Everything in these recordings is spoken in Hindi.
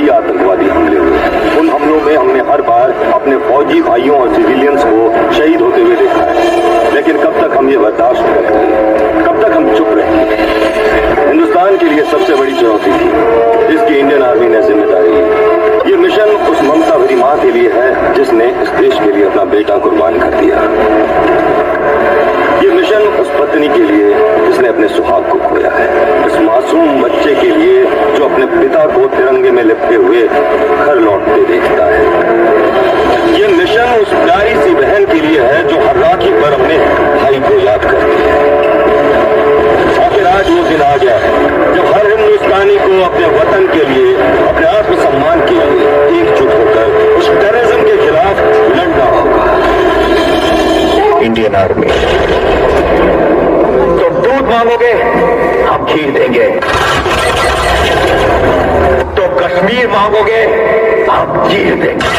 कई आतंकवादी हमले हुए। उन हमलों में हमने हर बार अपने फौजी भाइयों और सिविलियंस को शहीद होते हुए देखा है, लेकिन कब तक हम ये बर्दाश्त करेंगे, कब तक हम चुप रहेंगे? हिंदुस्तान के लिए सबसे बड़ी चुनौती थी जिसकी इंडियन आर्मी ने जिम्मेदारी ली। ये मिशन उस ममता भरी मां के लिए है जिसने इस देश के लिए अपना बेटा कुर्बान कर दिया। ये मिशन उस पत्नी के लिए जिसने अपने सुहाग को खोया है, इस मासूम बच्चे के लिए जो अपने पिता को तिरंगे में लिपटे हुए घर लौटते देखता है। ये मिशन उस प्यारी सी बहन के लिए है जो हर राखी पर अपने भाई को याद करती है। आखिर आज वो दिन आ गया है जब हर हिंदुस्तानी को अपने वतन के लिए, अपने आत्मसम्मान के लिए एकजुट होकर उस टेररिज्म के खिलाफ लड़ना होगा। इंडियन आर्मी तो दूध मांगोगे, हम खीर देंगे। तो कश्मीर मांगोगे, हम चीर देंगे।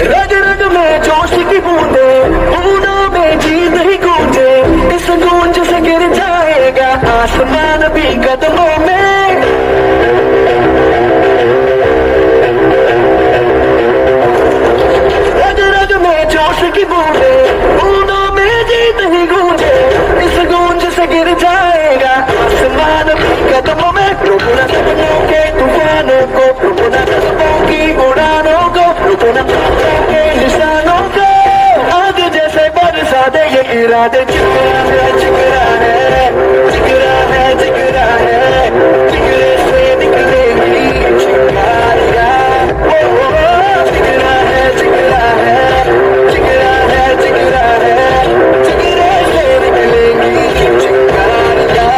रग रग में जोश की बूंदे, बूंदों में जीत ही गूंजे, इस गूंज से गिर जाएगा आसमान भी कदमों में। रग रग में जोश की बूंदे, बूंदों में जीत ही गूंजे, इस गूंज से गिर जाएगा आसमान भी कदमों में। रुकना सपनों के तूफानों को, रुकना कदमों की उड़ानों को, रुकना के निशानों को, आग जैसे बरसा दे ये इरादे। जिगरा है, जिगरा है, जिगरा है, जिगरा है, जिगरे से निकलेगी चिंगारियां। जिगरा है, जिगरा है, जिगरा है, जिगरा है, जिगरे से निकलेगी चिंगारियां।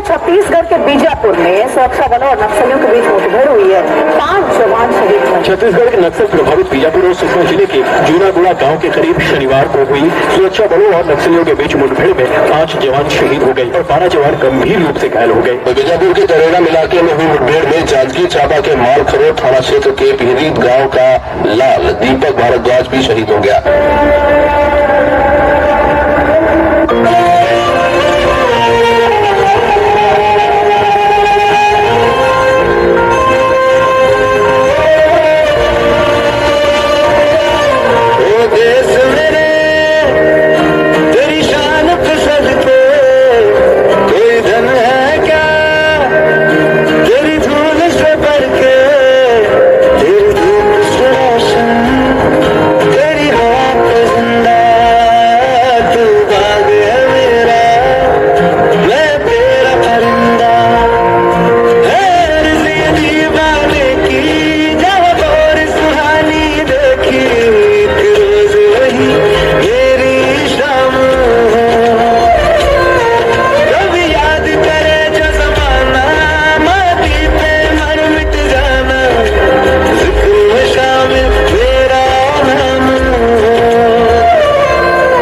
छत्तीसगढ़ के बीजापुर में सुरक्षा बलों और नक्सलियों के बीच मुठभेड़ हुई है, 5 जवान शहीद हुए। छत्तीसगढ़ के नक्सल प्रभावित बीजापुर और सुकमा जिले के जूनागुड़ा गांव के करीब शनिवार को हुई सुरक्षा बलों और नक्सलियों के बीच मुठभेड़ में 5 जवान शहीद हो गए और 12 जवान गंभीर रूप से घायल हो गए। बीजापुर के तरेगाम इलाके में हुई मुठभेड़ में जांजगीर चांपा के मालखरोट थाना क्षेत्र के पिहरीत गाँव का लाल दीपक भारद्वाज भी शहीद हो गया।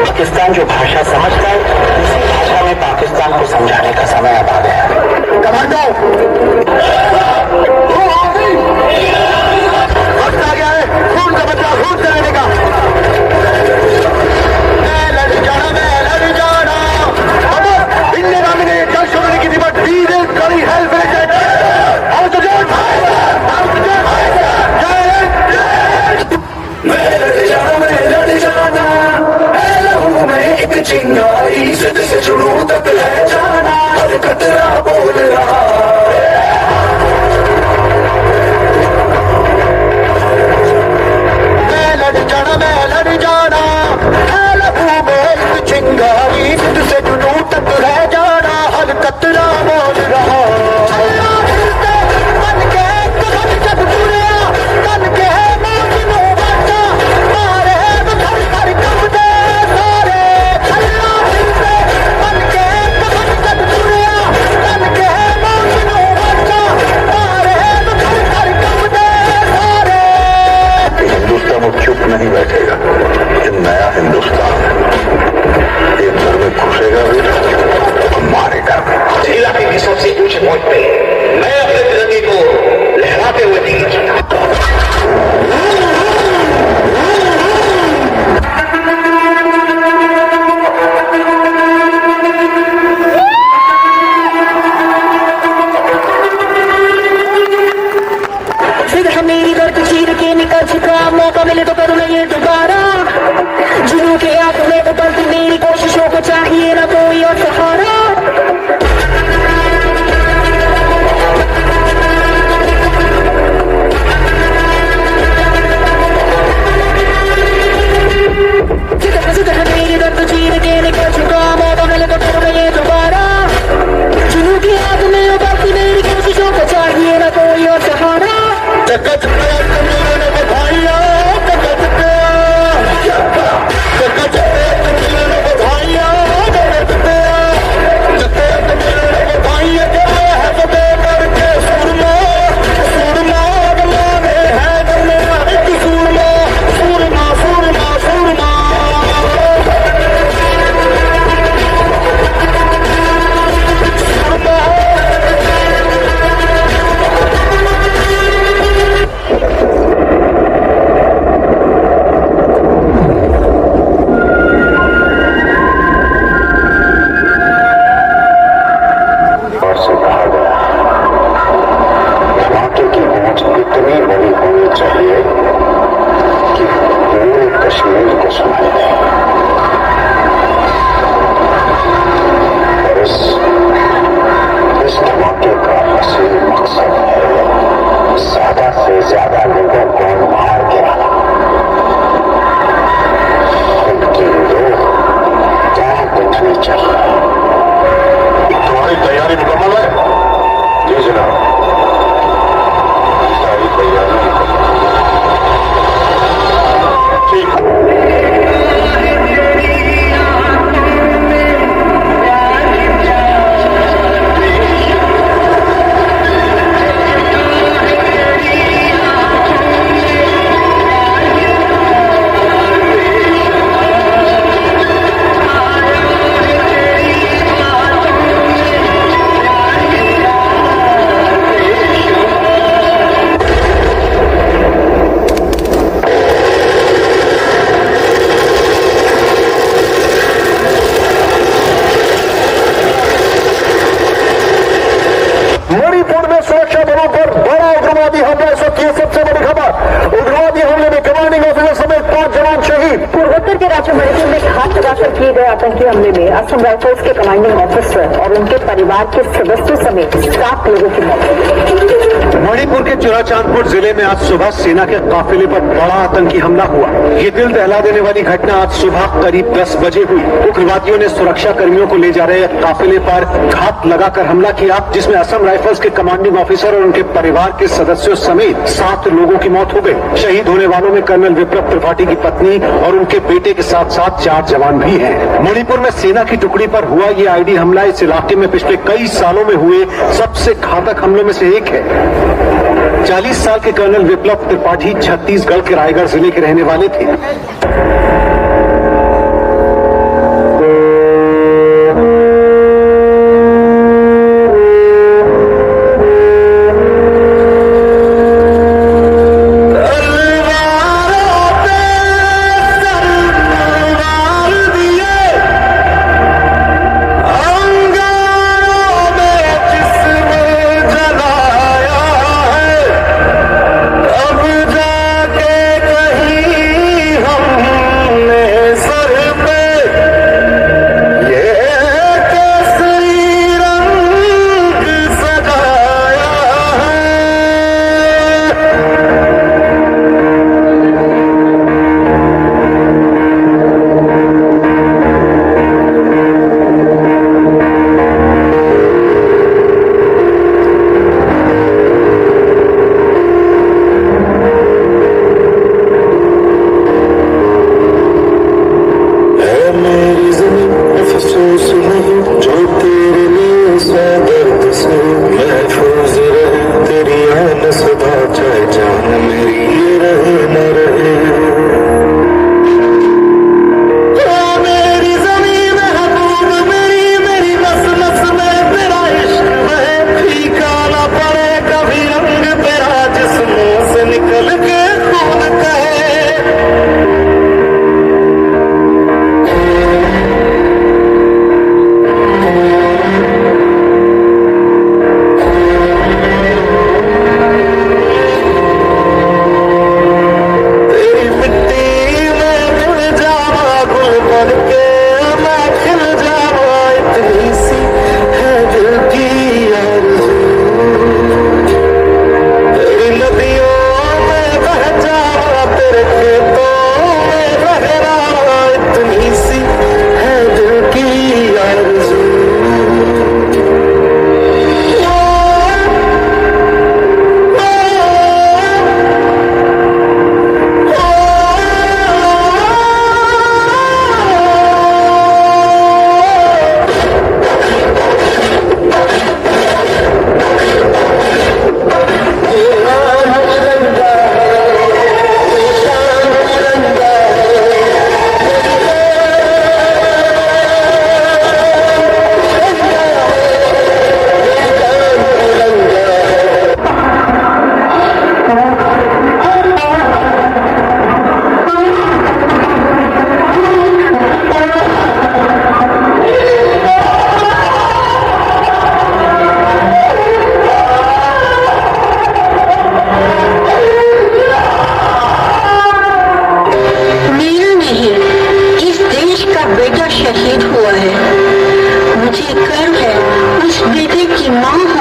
पाकिस्तान जो भाषा समझता है उसी भाषा में पाकिस्तान को समझाने का समय अब आ गया है। कमांडो वक्त आ गया है खून का बदला खून से लेने का। इंडियन आर्मी ने जल छोड़ने की रिपोर्ट दी है, कड़ी हेल्प चिंगारी से जुड़ू तक ले जाना। उग्रवादी हमला इस वक्त की सबसे बड़ी खबर। उग्रवादी हमले में कमांडिंग ऑफिसर समेत 5 जवान शहीद। पूर्वोत्तर के राज्य मणिपुर में घात लगाकर किए गए आतंकी हमले में असम राइफल्स के कमांडिंग ऑफिसर और उनके परिवार के सदस्यों समेत 7 लोगों की मौत हो गई। मणिपुर के चुराचांदपुर जिले में आज सुबह सेना के काफिले पर बड़ा आतंकी हमला हुआ। ये दिल दहला देने वाली घटना आज सुबह करीब 10 बजे हुई। उग्रवादियों ने सुरक्षा कर्मियों को ले जा रहे काफिले पर घात लगाकर हमला किया, जिसमें असम राइफल्स के कमांडिंग ऑफिसर और उनके परिवार के सदस्यों समेत 7 लोगों की मौत हो गई। शहीद होने वालों में कर्नल विप्लव त्रिपाठी की पत्नी और उनके बेटे के साथ साथ 4 जवान भी हैं। मणिपुर में सेना की टुकड़ी पर हुआ ये आईडी हमला इस इलाके में पिछले कई सालों में हुए सबसे घातक हमलों में से एक है। 40 साल के कर्नल विप्लव त्रिपाठी छत्तीसगढ़ के रायगढ़ जिले के रहने वाले थे।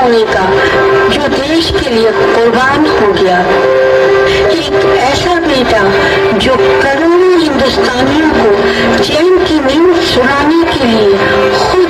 होने का जो देश के लिए कुर्बान हो गया। एक ऐसा बेटा जो करोड़ों हिंदुस्तानियों को चैन की नींद सुलाने के लिए खुद